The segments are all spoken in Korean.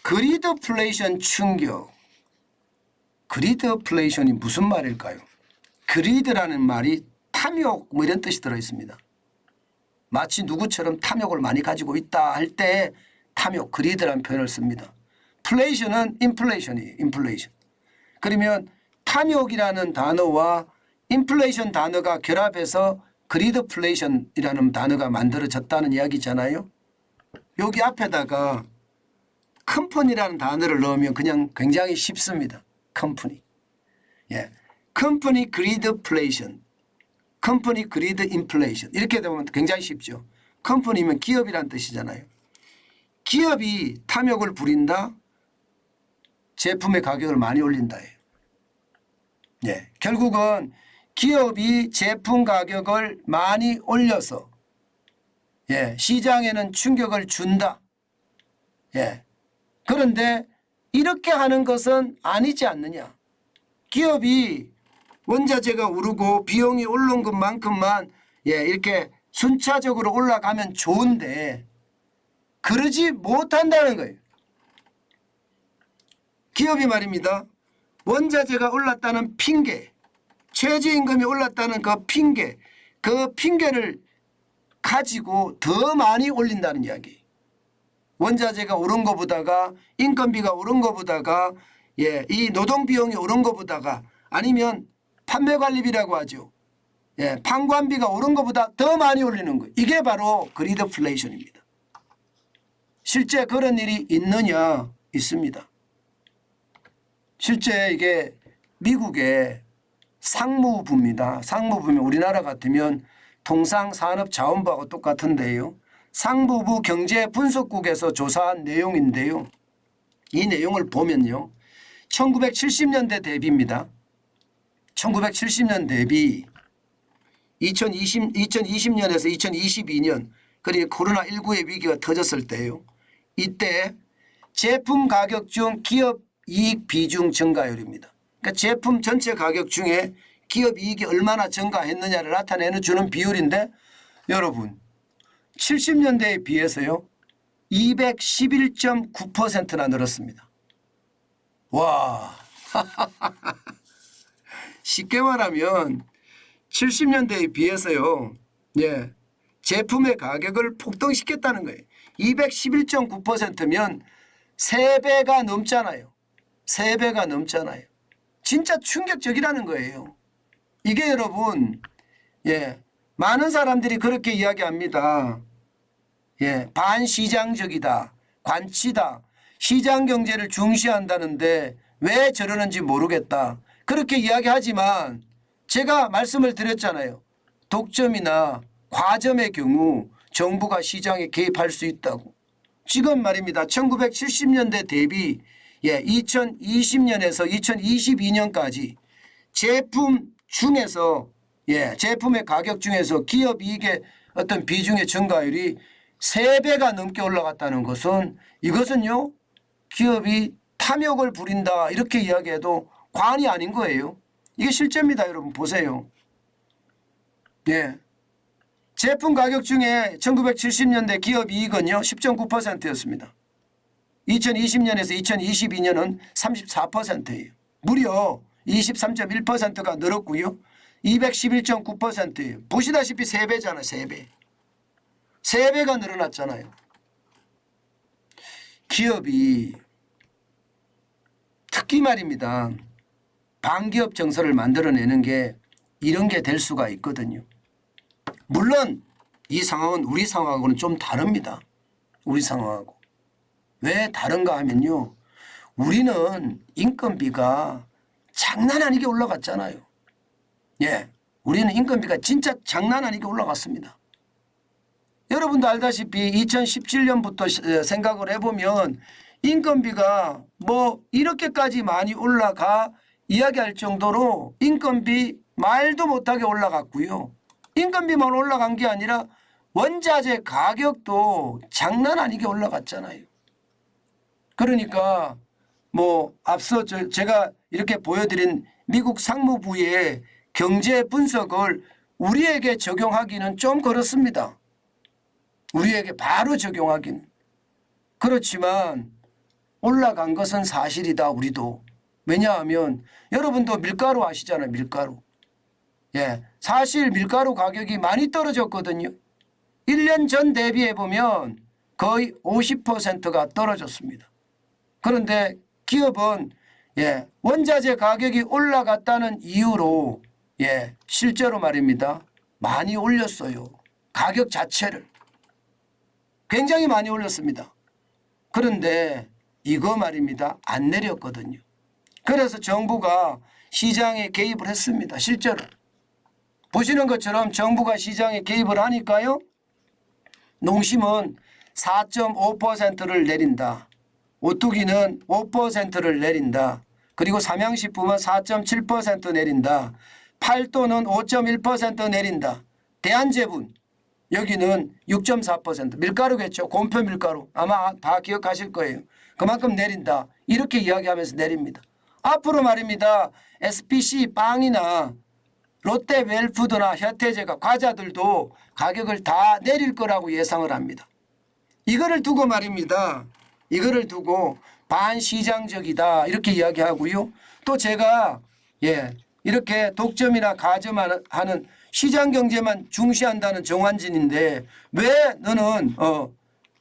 그리드플레이션 충격. 그리드플레이션이 무슨 말일까요? 그리드라는 말이 탐욕 뭐 이런 뜻이 들어있습니다. 마치 누구처럼 탐욕을 많이 가지고 있다 할 때 탐욕, 그리드라는 표현을 씁니다. 플레이션은 인플레이션이에요. 인플레이션. 그러면 탐욕이라는 단어와 인플레이션 단어가 결합해서 그리드플레이션이라는 단어가 만들어졌다는 이야기잖아요. 여기 앞에다가 컴퍼니라는 단어를 넣으면 그냥 굉장히 쉽습니다. 컴퍼니. 예. 컴퍼니 그리드플레이션. 컴퍼니 그리드 인플레이션. 이렇게 되면 굉장히 쉽죠. 컴퍼니면 기업이라는 뜻이잖아요. 기업이 탐욕을 부린다. 제품의 가격을 많이 올린다예요. 예. 결국은 기업이 제품 가격을 많이 올려서 예. 시장에는 충격을 준다. 예. 그런데 이렇게 하는 것은 아니지 않느냐. 기업이 원자재가 오르고 비용이 올라온 것만큼만 예, 이렇게 순차적으로 올라가면 좋은데 그러지 못한다는 거예요. 기업이 말입니다. 원자재가 올랐다는 핑계, 최저임금이 올랐다는 그 핑계를 가지고 더 많이 올린다는 이야기. 원자재가 오른 것보다가 인건비가 오른 것보다가 예, 이 노동비용이 오른 것보다가 아니면 판매관리비라고 하죠. 예, 판관비가 오른 것보다 더 많이 올리는 거예요. 이게 바로 그리드플레이션입니다. 실제 그런 일이 있느냐? 있습니다. 실제 이게 미국의 상무부입니다. 상무부면 우리나라 같으면 통상산업자원부하고 똑같은데요. 상무부 경제분석국에서 조사한 내용인데요. 이 내용을 보면요. 1970년대 대비입니다. 1970년 대비 2020년에서 2022년 그리고 코로나19의 위기가 터졌을 때요. 이때 제품 가격 중 기업 이익 비중 증가율입니다. 그러니까 제품 전체 가격 중에 기업 이익이 얼마나 증가했느냐를 나타내는 주는 비율인데 여러분 70년대에 비해서요. 211.9%나 늘었습니다. 와 쉽게 말하면 70년대에 비해서요. 예, 제품의 가격을 폭등시켰다는 거예요. 211.9%면 3배가 넘잖아요. 3배가 넘잖아요. 진짜 충격적이라는 거예요. 이게 여러분 예, 많은 사람들이 그렇게 이야기합니다. 예, 반시장적이다. 관치다. 시장 경제를 중시한다는데 왜 저러는지 모르겠다. 그렇게 이야기하지만 제가 말씀을 드렸잖아요. 독점이나 과점의 경우 정부가 시장에 개입할 수 있다고. 지금 말입니다. 1970년대 대비 2020년에서 2022년까지 제품 중에서 제품의 가격 중에서 기업 이익의 어떤 비중의 증가율이 3배가 넘게 올라갔다는 것은 이것은요. 기업이 탐욕을 부린다 이렇게 이야기해도 과언이 아닌 거예요. 이게 실제입니다. 여러분 보세요. 예. 제품 가격 중에 1970년대 기업 이익은요. 10.9%였습니다. 2020년에서 2022년은 34%예요. 무려 23.1%가 늘었고요. 211.9%예요. 보시다시피 3배잖아요. 3배. 3배가 늘어났잖아요. 기업이 특히 말입니다. 반기업 정서를 만들어내는 게 이런 게 될 수가 있거든요. 물론 이 상황은 우리 상황하고는 좀 다릅니다. 우리 상황하고. 왜 다른가 하면요. 우리는 인건비가 장난 아니게 올라갔잖아요. 예, 우리는 인건비가 진짜 장난 아니게 올라갔습니다. 여러분도 알다시피 2017년부터 생각을 해보면 인건비가 뭐 이렇게까지 많이 올라가 이야기할 정도로 인건비 말도 못하게 올라갔고요. 인건비만 올라간 게 아니라 원자재 가격도 장난 아니게 올라갔잖아요. 그러니까 뭐 앞서 제가 이렇게 보여드린 미국 상무부의 경제 분석을 우리에게 적용하기는 좀 그렇습니다. 우리에게 바로 적용하기는. 그렇지만 올라간 것은 사실이다. 우리도. 왜냐하면 여러분도 밀가루 아시잖아요. 밀가루. 예, 사실 밀가루 가격이 많이 떨어졌거든요. 1년 전 대비해 보면 거의 50%가 떨어졌습니다. 그런데 기업은 예, 원자재 가격이 올라갔다는 이유로 예, 실제로 말입니다. 많이 올렸어요. 가격 자체를. 굉장히 많이 올렸습니다. 그런데 이거 말입니다. 안 내렸거든요. 그래서 정부가 시장에 개입을 했습니다. 실제로. 보시는 것처럼 정부가 시장에 개입을 하니까요. 농심은 4.5%를 내린다. 오뚜기는 5%를 내린다. 그리고 삼양식품은 4.7% 내린다. 팔도는 5.1% 내린다. 대한제분 여기는 6.4% 밀가루겠죠. 곰표 밀가루 아마 다 기억하실 거예요. 그만큼 내린다. 이렇게 이야기하면서 내립니다. 앞으로 말입니다. SPC 빵이나 롯데 웰푸드나 혀태제가 과자들도 가격을 다 내릴 거라고 예상을 합니다. 이거를 두고 말입니다. 이거를 두고 반시장적이다 이렇게 이야기하고요. 또 제가 예 이렇게 독점이나 가점하는 시장경제만 중시한다는 정환진인데 왜 너는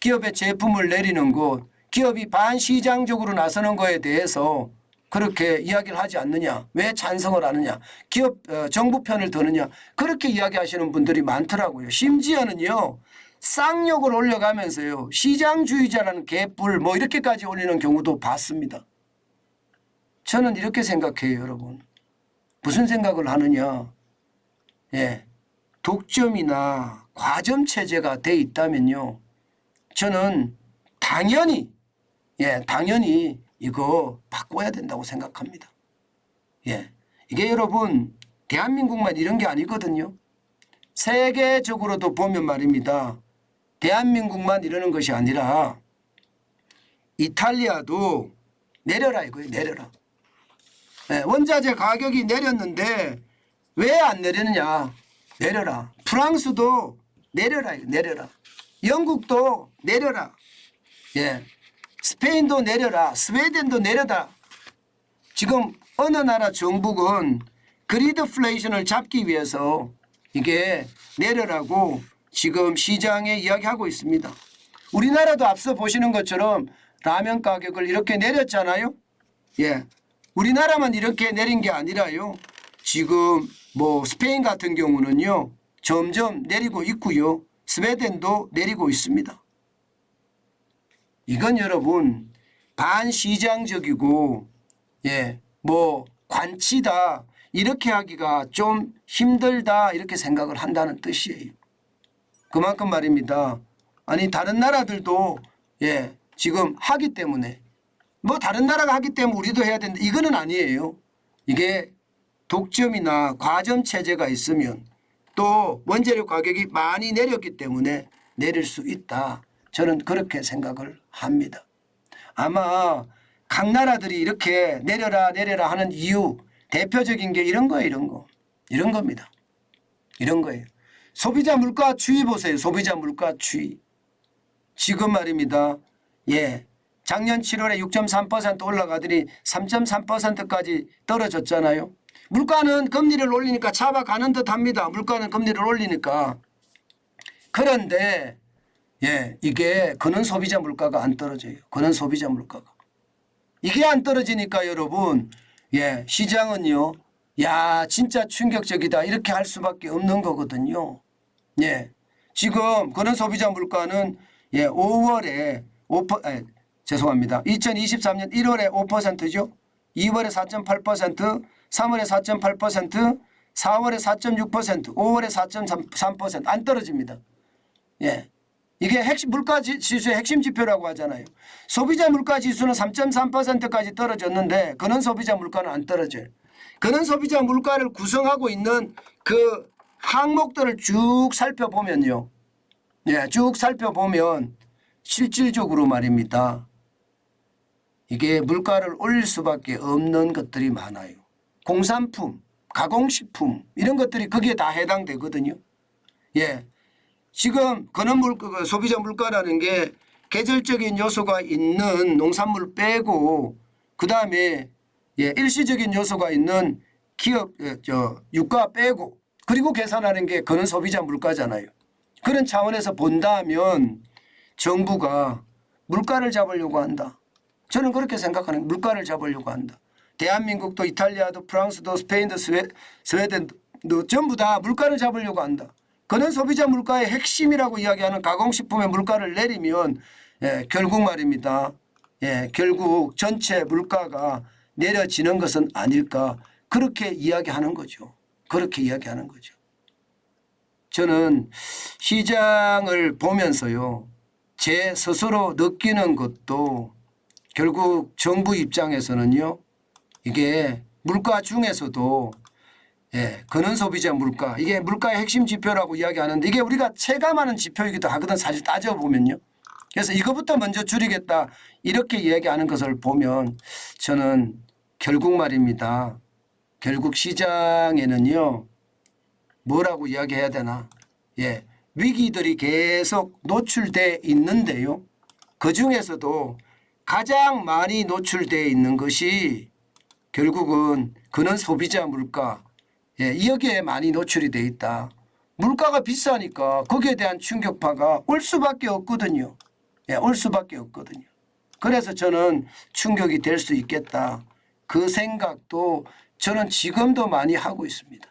기업의 제품을 내리는 것 기업이 반시장적으로 나서는 거에 대해서 그렇게 이야기를 하지 않느냐. 왜 찬성을 하느냐. 기업 정부 편을 드느냐. 그렇게 이야기하시는 분들이 많더라고요. 심지어는요. 쌍욕을 올려가면서요. 시장주의자라는 개뿔 뭐 이렇게까지 올리는 경우도 봤습니다. 저는 이렇게 생각해요. 여러분. 무슨 생각을 하느냐. 예, 독점이나 과점 체제가 돼 있다면요. 저는 당연히 이거 바꿔야 된다고 생각합니다. 예, 이게 여러분 대한민국만 이런 게 아니거든요. 세계적으로도 보면 말입니다. 대한민국만 이러는 것이 아니라 이탈리아도 내려라 이거예요. 내려라. 예, 원자재 가격이 내렸는데 왜 안 내리느냐. 내려라. 프랑스도 내려라. 내려라. 영국도 내려라. 예, 스페인도 내려라. 스웨덴도 내려라. 지금 어느 나라 정부는 그리드플레이션을 잡기 위해서 이게 내려라고 지금 시장에 이야기하고 있습니다. 우리나라도 앞서 보시는 것처럼 라면 가격을 이렇게 내렸잖아요. 예, 우리나라만 이렇게 내린 게 아니라요. 지금 뭐 스페인 같은 경우는요. 점점 내리고 있고요. 스웨덴도 내리고 있습니다. 이건 여러분 반시장적이고 예, 뭐 관치다 이렇게 하기가 좀 힘들다 이렇게 생각을 한다는 뜻이에요. 그만큼 말입니다. 아니 다른 나라들도 예, 지금 하기 때문에 뭐 다른 나라가 하기 때문에 우리도 해야 된다. 이거는 아니에요. 이게 독점이나 과점 체제가 있으면 또 원재료 가격이 많이 내렸기 때문에 내릴 수 있다. 저는 그렇게 생각을 합니다. 아마 각 나라들이 이렇게 내려라 내려라 하는 이유 대표적인 게 이런 거예요. 이런 거. 이런 겁니다. 이런 거예요. 소비자 물가 추이 보세요. 소비자 물가 추이. 지금 말입니다. 예, 작년 7월에 6.3% 올라가더니 3.3%까지 떨어졌잖아요. 물가는 금리를 올리니까 잡아가는 듯합니다. 물가는 금리를 올리니까. 그런데 예, 이게 그는 소비자 물가가 안 떨어져요. 그는 소비자 물가가. 이게 안 떨어지니까 여러분 예, 시장은요. 야 진짜 충격적이다 이렇게 할 수밖에 없는 거거든요. 예, 지금 그는 소비자 물가는 예, 5월에 5%, 죄송합니다. 2023년 1월에 5%죠. 2월에 4.8%, 3월에 4.8%, 4월에 4.6%, 5월에 4.3% 안 떨어집니다. 예, 이게 핵심 물가 지수의 핵심 지표라고 하잖아요. 소비자 물가 지수는 3.3%까지 떨어졌는데 그는 소비자 물가는 안 떨어져요. 그는 소비자 물가를 구성하고 있는 그 항목들을 쭉 살펴보면요. 예, 쭉 살펴보면 실질적으로 말입니다. 이게 물가를 올릴 수밖에 없는 것들이 많아요. 공산품, 가공식품 이런 것들이 거기에 다 해당되거든요. 예, 지금 그는 소비자 물가라는 게 계절적인 요소가 있는 농산물 빼고 그다음에 일시적인 요소가 있는 기업 유가 빼고 그리고 계산하는 게 그는 소비자 물가잖아요. 그런 차원에서 본다면 정부가 물가를 잡으려고 한다. 저는 그렇게 생각하는 거예요. 물가를 잡으려고 한다. 대한민국도 이탈리아도 프랑스도 스페인도 스웨덴도 전부 다 물가를 잡으려고 한다. 그는 소비자 물가의 핵심이라고 이야기하는 가공식품의 물가를 내리면 결국 말입니다. 결국 전체 물가가 내려지는 것은 아닐까 그렇게 이야기하는 거죠. 그렇게 이야기하는 거죠. 저는 시장을 보면서요. 제 스스로 느끼는 것도 결국 정부 입장에서는요. 이게 물가 중에서도 근원 소비자 물가 이게 물가의 핵심 지표라고 이야기하는데 이게 우리가 체감하는 지표이기도 하거든 사실 따져보면요. 그래서 이것부터 먼저 줄이겠다 이렇게 이야기하는 것을 보면 저는 결국 말입니다. 결국 시장에는요. 뭐라고 이야기해야 되나. 위기들이 계속 노출돼 있는데요. 그중에서도 가장 많이 노출되어 있는 것이 결국은 근원 소비자 물가 여기에 많이 노출이 돼 있다. 물가가 비싸니까 거기에 대한 충격파가 올 수밖에 없거든요. 올 수밖에 없거든요. 그래서 저는 충격이 될 수 있겠다. 그 생각도 저는 지금도 많이 하고 있습니다.